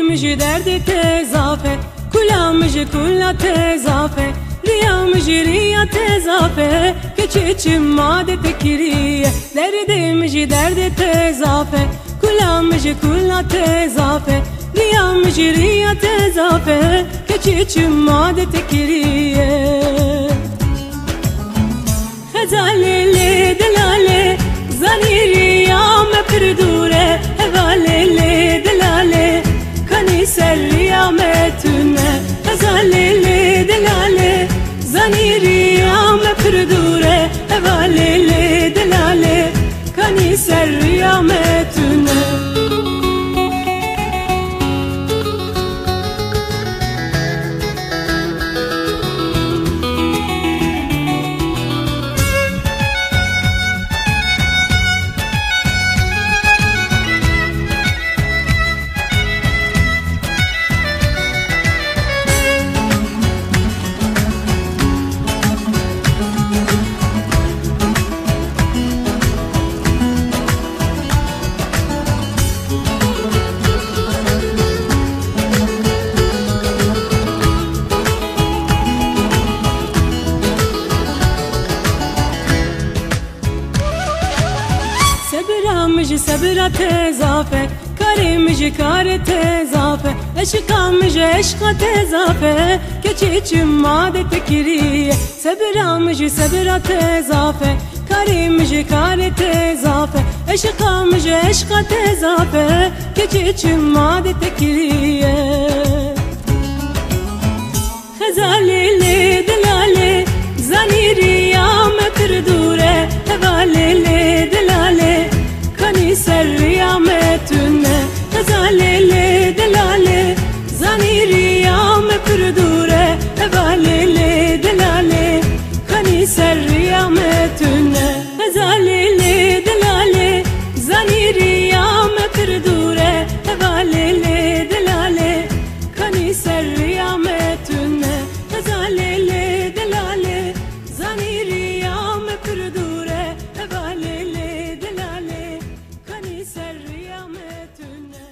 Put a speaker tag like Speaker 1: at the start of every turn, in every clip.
Speaker 1: مجي درد تزافه كلا مجي كلا تزافه ريا مجي ريا تزافه كچي ماده تكريه درد مجي درد تزافه كلا مجي كلا تزافه ريا مجي ريا تزافه كچي ماده تكريه خزالي لي دلالي زنيري يا مبردوره هوالي لي دلالي كاني سري يا متونه خزالي لي دلالي زنيري يا مبردوره هوالي لي دلالي كاني سري يا متونه مجي صبرا تزافه كاري مجي كار تزافه عشقا مجي عشقا تزافه كچي ماده تكريه صبرا مجي صبرا تزافه كاري مجي كار تزافه عشقا مجي عشقا تزافه كچي ماده تكريه خزالي لي دلالي زنيري يا متردوره هوالي لي دلالي كاني سري يا متونه غزالي لي دلالي زنيري يا مبردوره هوالي لي دلالي كاني سري يا متونه غزالي لي دلالي زنيري يا مبردوره هوالي لي دلالي كاني سري يا متونه غزالي لي دلالي زنيري يا مبردوره هوالي لي دلالي كاني سري يا متونه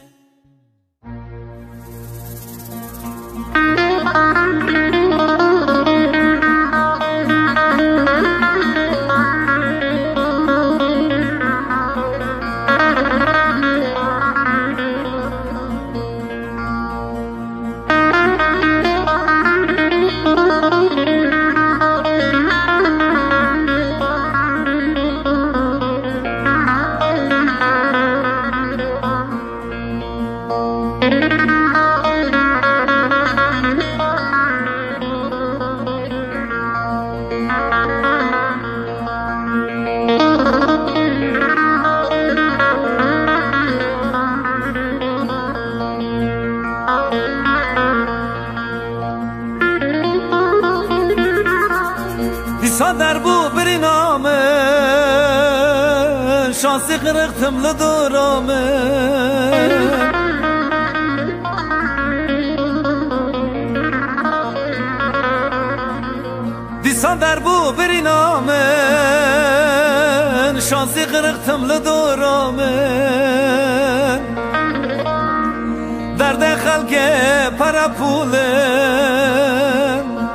Speaker 2: در بو بری نامه شانسی قرقتم لدورامه دیسان در بو بری نامه شانسی قرقتم لدورامه درد خلق پرا پوله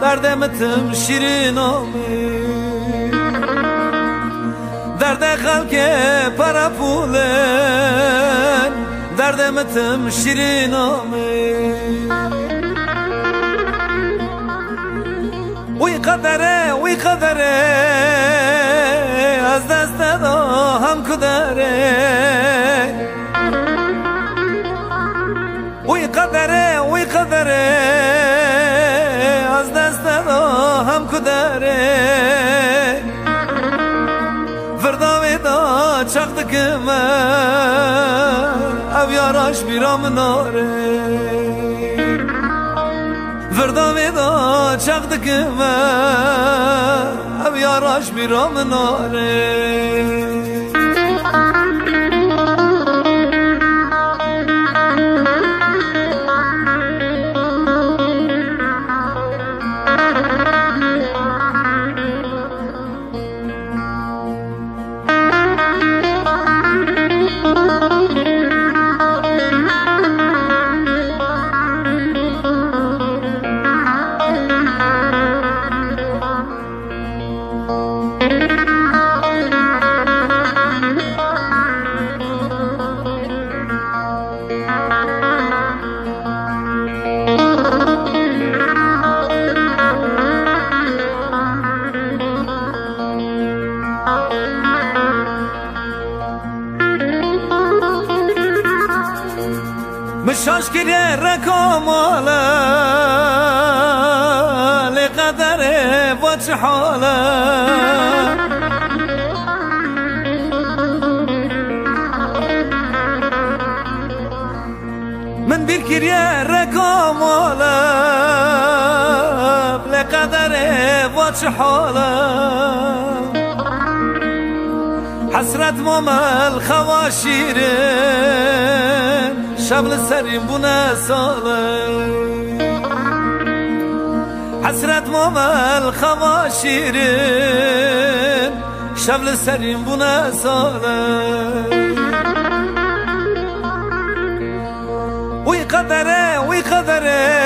Speaker 2: دردمتم شیرینامه درد خلق پرا پولن دردمتم شیرینامه وی قدره از دست داهم کدره وی قدره از دست داهم کدره چاقد کمه او یاراش بیرام ناره فردا میدا چاقد کمه او یاراش بیرام ناره شاش كده ركامالا لقدر وجه حالا من بيركر يا ركامالا لقدر وجه حالا حسرت ماما الخواشيرين شبل السرين بنا سالة حسرت ماما الخواشيرين شبل السرين بنا سالة ويقدره ويقدره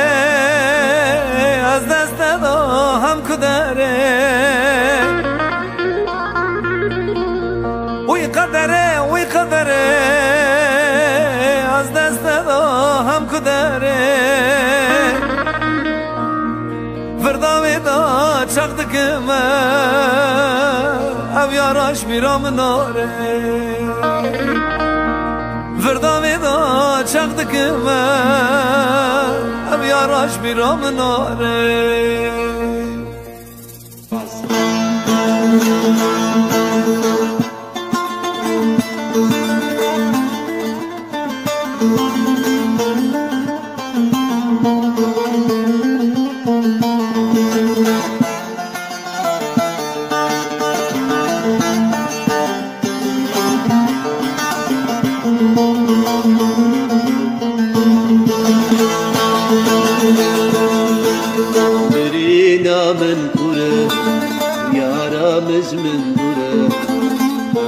Speaker 2: از دست دا هم کدره ويقدره ويقدره از دست دا هم کدره فرداوی دا چقد کمه او یاراش میرام ناره فرداوی دا چقد کمه او یاراش میرام ناره
Speaker 3: من كره يارامز من دره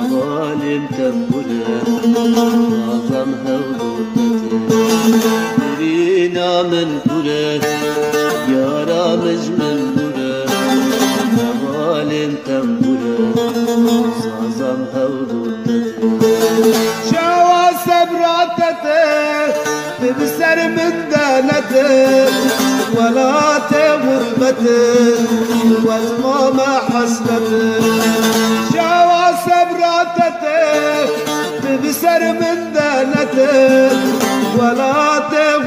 Speaker 3: ظالم تنبره معظم هودوتته مرينا من كره يارامز من دره ظالم تنبره معظم هودوتته
Speaker 4: شوا سبراتته ببسر من دانته ولا غربته وزمام حسرته شوا سبراتته ببسر من دانته ولا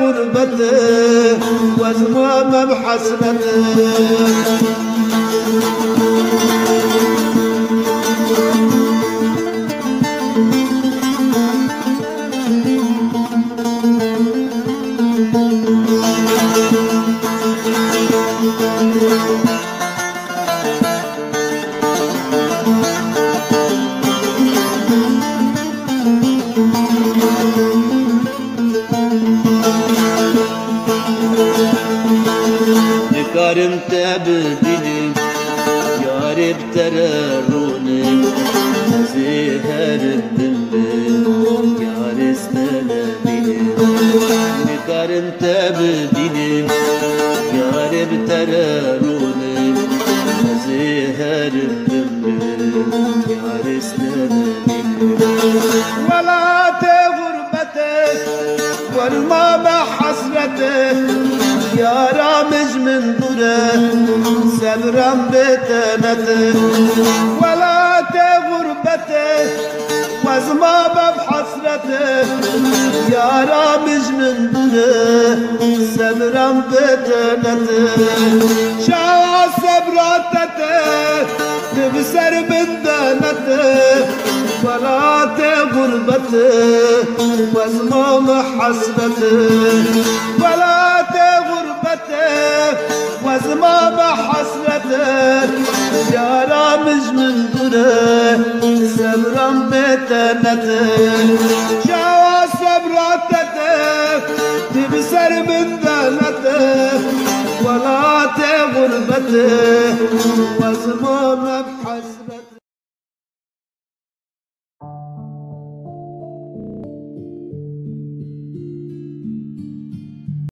Speaker 4: غربته وزمام حسرته
Speaker 3: نكارم تبديني يا رب تراروني زهر الدنبل يا رستلبيني نكارم تبديني يا رب تراروني زهر الدنبل يا رستلبيني
Speaker 4: ولا تغربته والما بحسرته يا رامز من دره سبرم بتنته ولا تغربته وزما بحسرته يا رامز من دره سبرم بتنته شوا سبراتته ببسر من دانته ولا تغربته وزما بحسرته ولا وزما بحسرته يا رامز من دره سبرم بتنته شوا سبراتته تبسر من دانته ولا غربته وزما بحسرته